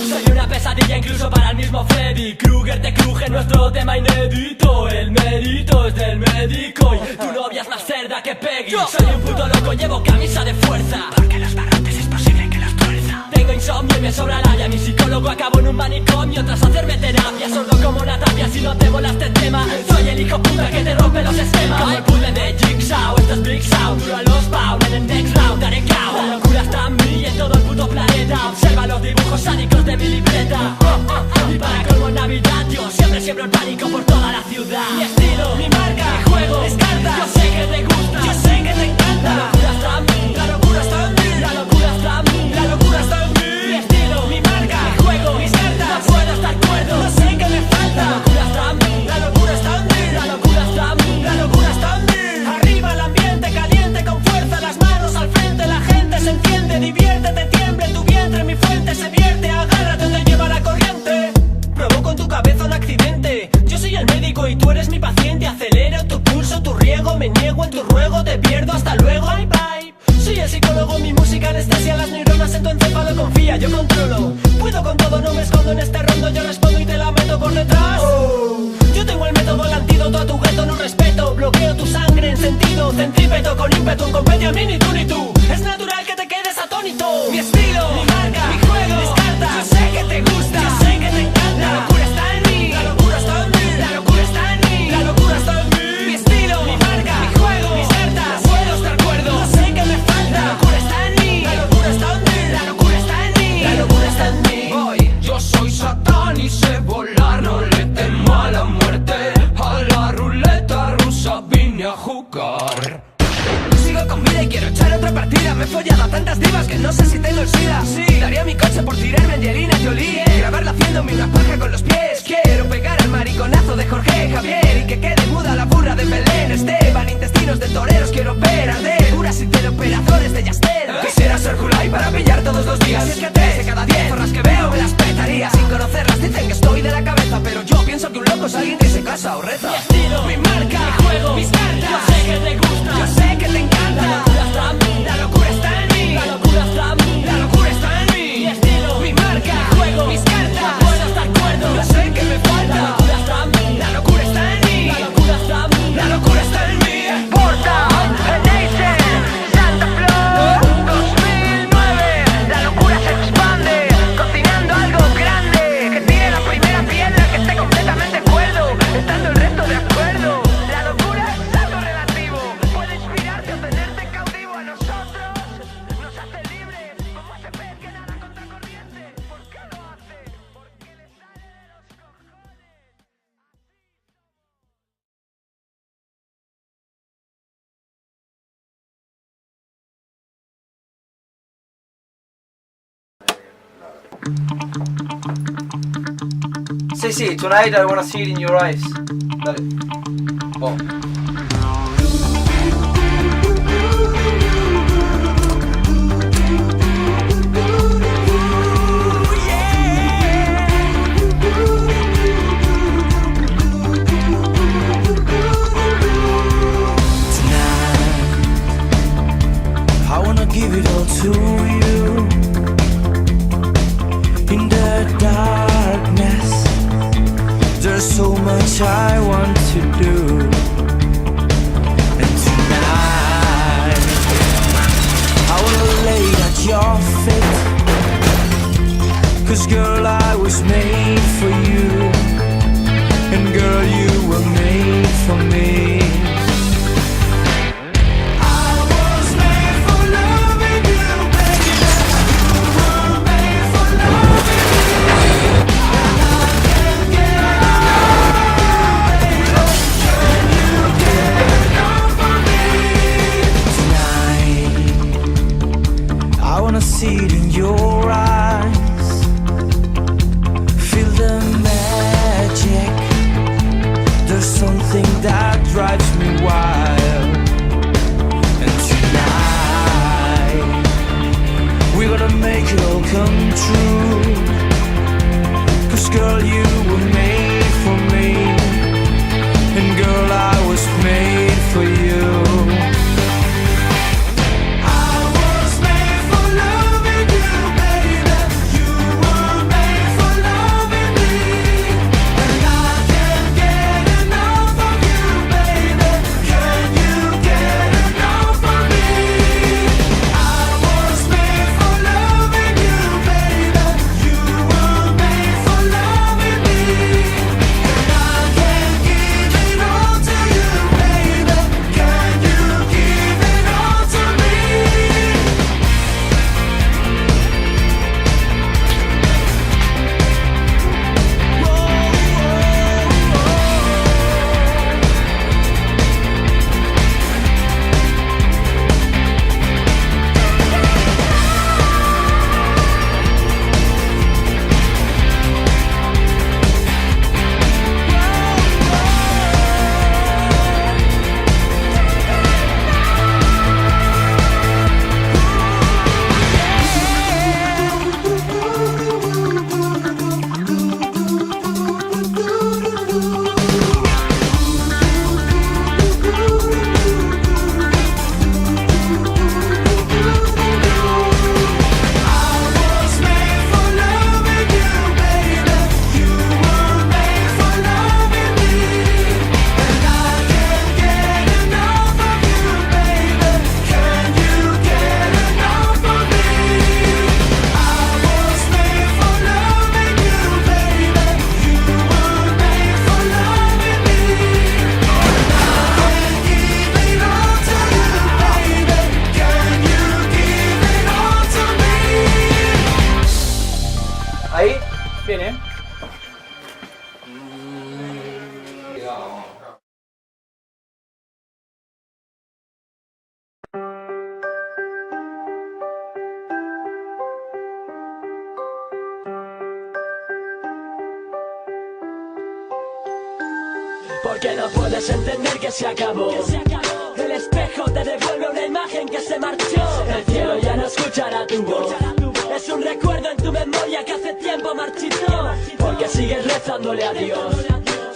Soy una pesadilla incluso para el mismo Freddy Krueger. Te cruje nuestro tema inédito. El mérito es del médico y tu novia es más cerda que Peggy. Soy un puto loco, llevo camisa de fuerza, porque los barrotes es posible que los tuerza. Tengo insomnio y me sobra la Mi psicólogo acabó en un manicomio tras hacerme terapia. Sordo como una tapia si no te mola este tema. Soy el hijo puta que te rompe los esquemas. Como el puzzle de Jigsaw, esto es Big Sound. Duro a los pound, en el next round daré cao. La locura está en mí y en todo el puto planeta. Observa los dibujos sádicos de mi libreta. Y para colmo en Navidad yo siempre siembro el pánico por toda la ciudad. Mi estilo, mi marca, mi juego, es carta. Yo sé que te gusta, yo sé que te encanta. La locura está en mí, la locura está en mí. La locura está en mí, la locura está en mí. Mi estilo, mi marca, mi juego, mis cartas. No puedo estar cuerdo, no sé qué me falta. La locura está en mí, la locura está en mí. La locura está en mí, la locura está en mí. Arriba el ambiente caliente con fuerza, las manos al frente, la gente se enciende, diviértete, tiembla en tu vientre, mi fuente se vierte, agárrate donde lleva la corriente. Provoco en tu cabeza un accidente. Yo soy el médico y tú eres mi paciente. Acelero tu pulso, tu riego, me niego en tu ruego, te pierdo, hasta luego, bye bye. Soy el psicólogo, mi música anestesia las neuronas en tu encéfalo, confía, yo controlo. Puedo con todo, no me escondo en este rondo, yo respondo y te la meto por detrás. Yo tengo el método, el antídoto a tu gueto, no respeto. Bloqueo tu sangre en sentido centrípeto, con ímpetu, un compendio, a mí ni tú ni tú. Es natural que te quedes atónito. Mi estilo, mi marca, mi juego, mis cartas. Yo sé que te gusta, yo sé que te encanta. La locura está en mí, la locura está en mí. La locura está en mí, la locura está en mí. Mi estilo, mi marca, mi juego, mis cartas. No puedo estar cuerdo, no sé qué me falta. La locura está en mí, la locura está en mí. La locura está en mí, la locura está en mí. Voy, yo soy Satán y sé volar, no le temo a la muerte. A la ruleta rusa vine a jugar. Sigo con vida y quiero echar otra partida. Me he follado a tantas divas que no sé si tengo el SIDA. Sí, daría mi coche por tirarme Angelina Jolie, grabarla haciéndome una paja con los pies. Quiero pegar al mariconazo de Jorge Javier y que quede muda la burra de Belén Esteban. Intestinos de toreros quiero ver arder, duras interoperaciones de Yastel. Quisiera ser Julai para pillar todos los días. Y es que 3 de cada 10 zorras que veo me las petaría. Sin conocerlas dicen que estoy de la cabeza, pero yo pienso que un loco es alguien que se casa o reza. Mi estilo, mi marca, mi juego, mis cartas. Yo sé que te gusta, yo sé que te encanta. La locura está en mí, la locura está en mí. La locura está en mí, la locura está en mí. Mi estilo, mi marca, mi juego, mis cartas. No puedo estar cuerdo, yo sé que me falta. La locura está en mí, la locura está en mí. La locura está en mí, la locura está en mí. Porta, Nation, Santa Flor, 2009. La locura se expande, cocinando algo grande. Que tire la primera piedra, que esté completamente cuerdo, estando el resto de acuerdo. La locura es algo relativo, puede inspirarte o tenerte cautivo. A nosotros nos hace libres, como ese pez que nada contra corriente. ¿Por qué lo hace? Porque le sale de los cojones. Sí, tonight I wanna see it in your eyes. Dale. Oh. I wanna give it all to you. In the darkness, there's so much I want to do. And tonight, I wanna lay at your feet. 'Cause girl, I was made for you. And girl, you were made for me. See it in your eyes, feel the magic. There's something that drives me wild. And tonight we're gonna make it all come true. 'Cause girl, you were made for me, and girl, I was made for you. I was made for loving you, baby. You were made for loving me, and I can't get enough of you, baby. Can you get enough of me? I was made for loving you, baby. You were made for loving me, and I can't give it all to you, baby. Can you give it all to me? Ahí. Bien, ¿eh? Porque no puedes entender que se acabó. El espejo te devuelve una imagen que se marchó. El cielo ya no escuchará tu voz. Es un recuerdo en tu memoria que hace tiempo marchitó. Porque sigues rezándole a Dios.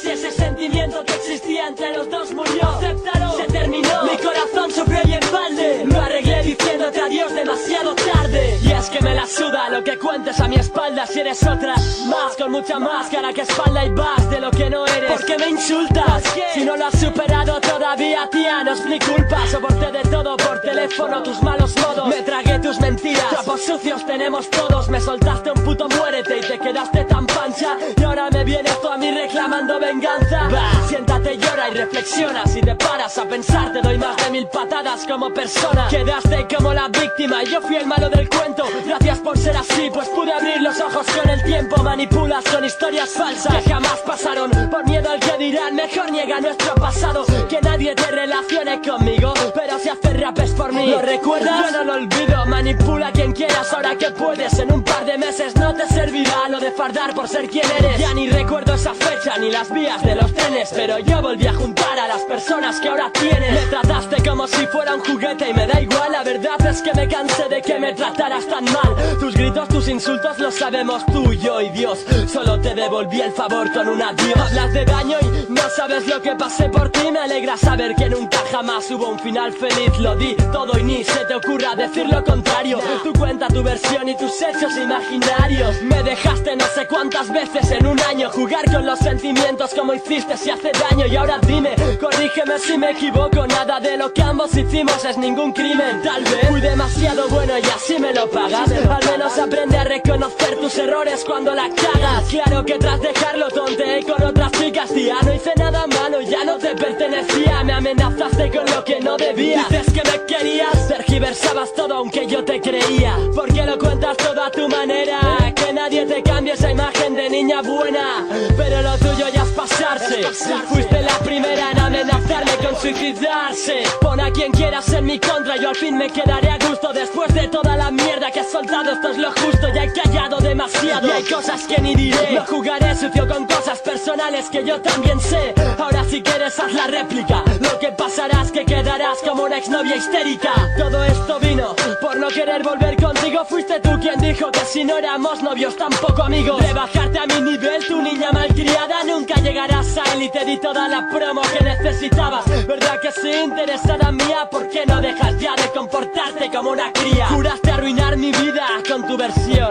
Si ese sentimiento que existía entre los dos murió, acéptalo, se terminó. Mi corazón sufrió y en balde lo arreglé diciéndote adiós demasiado tarde. Y es que me la suda lo que cuentes a mi espalda. Si eres otra más con mucha máscara que espalda y vas de lo que no eres. ¿Por qué me insultas? Si no lo has superado todavía, tía, no es mi culpa. Soporté de todo por teléfono, tus malos modos. Me tragué tus mentiras, trapos sucios tenemos todos. Me soltaste un puto muérete y te quedaste tan pancha. Y ahora me vienes tú a mí reclamando venganza. Va, siéntate, llora y reflexiona. Si te paras a pensar te doy más de 1000 patadas como persona. Quedaste como la víctima y yo fui el malo del cuento. Gracias por ser así, pues pude abrir los ojos con el tiempo. Manipulas con historias falsas que jamás pasaron. Por miedo al que dirán, mejor niega nuestro pasado. Que nadie te relacione conmigo, pero si haces rap es por mí. ¿Lo recuerdas? Yo no lo olvido. Manipula a quien quieras ahora que puedes. En un par de meses no te servirá lo de fardar por ser quien eres. Ya ni recuerdo esa fecha ni las vías de los trenes, pero yo volví a juntar a las personas que ahora tienes. Me trataste como si fuera un juguete y me da igual. La verdad es que me cansé de que me trataras tan mal. Tus gritos, tus insultos los sabemos tú, yo y Dios. Solo te devolví el favor con un adiós. Hablas de daño y no sabes lo que pasé por ti. Me alegra saber que nunca jamás hubo un final feliz. Lo di todo y ni se te ocurra decir lo contrario. Tú cuenta tu versión y tus hechos imaginarios. Me dejaste no sé cuántas veces en un año jugar con los sentimientos como hiciste si hace daño. Y ahora dime, corrígeme si me equivoco. Nada de lo que ambos hicimos es ningún crimen. Tal vez fui demasiado bueno y así me lo pagas. Al menos aprende a reconocer tus errores cuando la cagas. Claro que tras dejarlo tonteé con otras chicas, tía. No hice nada malo, ya no te pertenecía. Me amenazaste con lo que no debía. Dices que me querías, tergiversabas todo aunque yo te creía. ¿Por qué lo cuentas todo a tu manera? Que nadie te cambie esa imagen de niña buena. Pero lo tuyo ya es pasarse. Fuiste la primera en amenazarme con su suicidarse. Pon a quien quieras en mi contra, yo al fin me quedaré a gusto. Después de toda la mierda que he soltado, esto es lo justo. Ya he callado demasiado y hay cosas que ni diré. No jugaré sucio con cosas personales que yo también sé. Ahora si quieres haz la réplica. Lo que pasará es que quedarás como una exnovia histérica. Todo esto vino por no querer volver contigo. Fuiste tú quien dijo que si no éramos novios tampoco amigos. Rebajarte a mi nivel, tu niña malcriada. Nunca llegarás a él y te di toda la promo que necesitabas. ¿Verdad que sí? Interesada mía, ¿por qué no dejas ya de comportarte como una cría? Juraste arruinar mi vida con tu versión.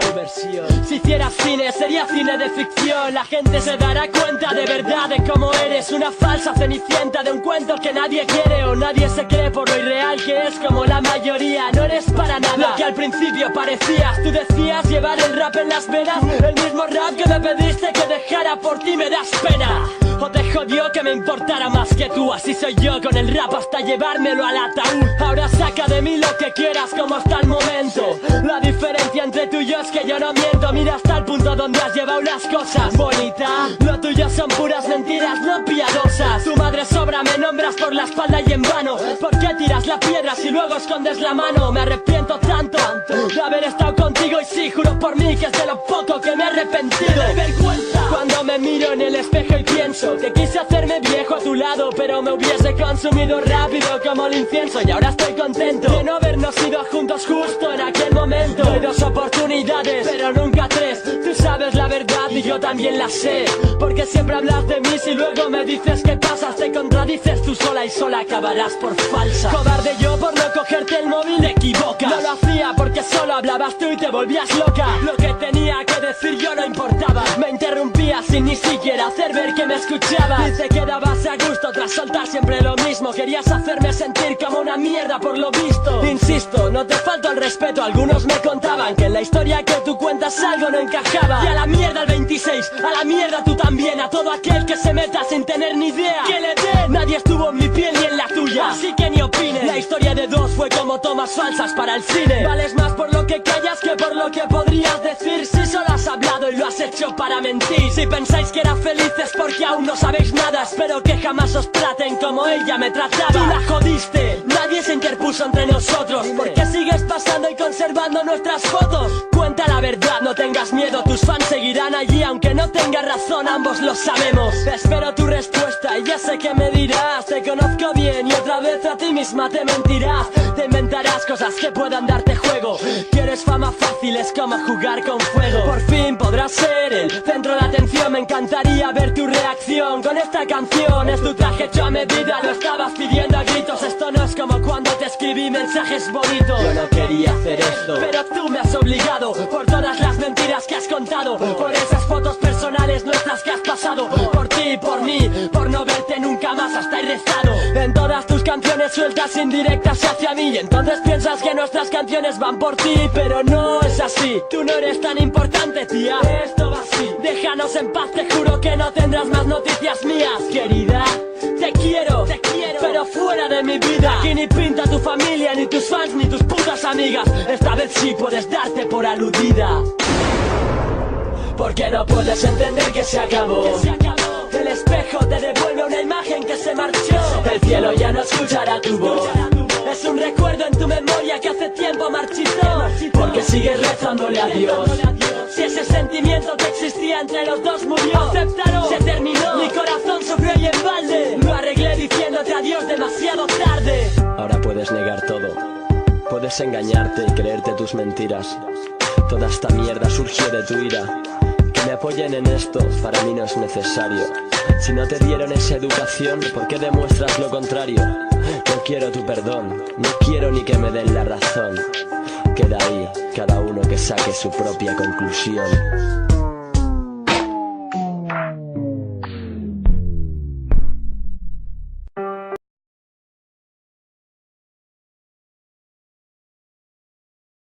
Si hicieras cine, sería cine de ficción. La gente se dará cuenta de verdad de cómo eres. Una falsa cenicienta de un cuento que nadie quiere o nadie se cree por lo irreal que es como la mayoría. No eres para nada lo que al principio parecías. Tú decías llevar el rap en las venas, el mismo rap que me pediste que dejara por ti. Me das pena. O te jodió que me importara más que tú. Así soy yo con el rap hasta llevármelo al ataúd. Ahora saca de mí lo que quieras como hasta el momento. La diferencia entre tú y yo es que yo no miento. Mira hasta el punto donde has llevado las cosas. Bonita, lo tuyo son puras mentiras no piadosas. Tu madre sobra, me nombras por la espalda y en vano. ¿Por qué tiras la piedra si luego escondes la mano? Me arrepiento tanto de haber estado contigo. Y sí, juro por mí que es de lo poco que me he arrepentido. ¡Qué vergüenza! Cuando me miro en el espejo y pienso que quise hacerme viejo a tu lado, pero me hubiese consumido rápido como el incienso. Y ahora estoy contento de no habernos ido juntos justo en aquel momento. Doy 2 oportunidades, pero nunca 3. Tú sabes la verdad y yo también la sé. Porque siempre hablas de mí si luego me dices que pasas. Te contradices tú sola y sola acabarás por falsa. Cobarde yo por no cogerte el móvil, te equivocas. No lo hacía porque solo hablabas tú y te volvías loca. Lo que tenía que decir yo no importaba. Me interrumpías sin ni siquiera hacer ver que me escuchabas. Y te quedabas a gusto tras soltar siempre lo mismo. Querías hacerme sentir como una mierda por lo visto. Insisto, no te falto el respeto. Algunos me contaban que en la historia que tú cuentas algo no encajaba. Y a la mierda el 26, a la mierda tú también. A todo aquel que se meta sin tener ni idea que le den. Nadie estuvo en mi piel ni en la tuya, así que ni opines. La historia de 2 fue como tomas falsas para el cine. Vales más por lo que callas que por lo que podrías decir. Si solo has hablado y lo has hecho para mentir. Si pensáis que era feliz es porque aún no sabéis nada. Espero que jamás os traten como ella me trataba. Tú la jodiste, nadie se interpuso entre nosotros. ¿Por qué sigues pasando y conservando nuestras fotos? Cuenta la verdad, no tengas miedo. Tus fans seguirán allí aunque no tengas razón, ambos lo sabemos. Espero tu respuesta y ya sé que me dirás. Te conozco bien y otra vez a ti misma te mentirás. Te inventarás cosas que puedan darte juego. Quieres fama fácil, es como jugar con fuego. Por fin podrás ser el centro de atención. Me encantaría ver tu reacción con esta canción. Es tu traje hecho a medida, lo estabas pidiendo a gritos. Esto no es como cuando te escribí mensajes bonitos. Yo no quería hacer esto, pero tú me has obligado. Por todas las mentiras que has contado, por esas fotos personales nuestras que has pasado. Por ti, por mí, por no verte nunca más hasta el rezado. En todas tus canciones sueltas indirectas hacia mí. Y entonces piensas que nuestras canciones van por ti, pero no es así. Tú no eres tan importante, tía. Esto va así. Déjanos en paz, te juro que no tendrás más noticias mías. Querida, te quiero, pero fuera de mi vida. Aquí ni pinta tu familia, ni tus fans, ni tus putas amigas. Esta vez sí puedes darte por aludida. Porque no puedes entender que se acabó. El espejo te devuelve una imagen que se marchó. El cielo ya no escuchará tu voz. Es un recuerdo en tu memoria que hace tiempo marchitó. Porque sigues rezándole a Dios. Si ese sentimiento que existía entre los dos murió, acéptalo, se terminó. Mi corazón sufrió y en balde lo arreglé diciéndote adiós demasiado tarde. Ahora puedes negar todo. Puedes engañarte y creerte tus mentiras. Toda esta mierda surgió de tu ira. Que me apoyen en esto para mí no es necesario. Si no te dieron esa educación, ¿por qué demuestras lo contrario? No quiero tu perdón, no quiero ni que me den la razón. Queda ahí, cada uno que saque su propia conclusión.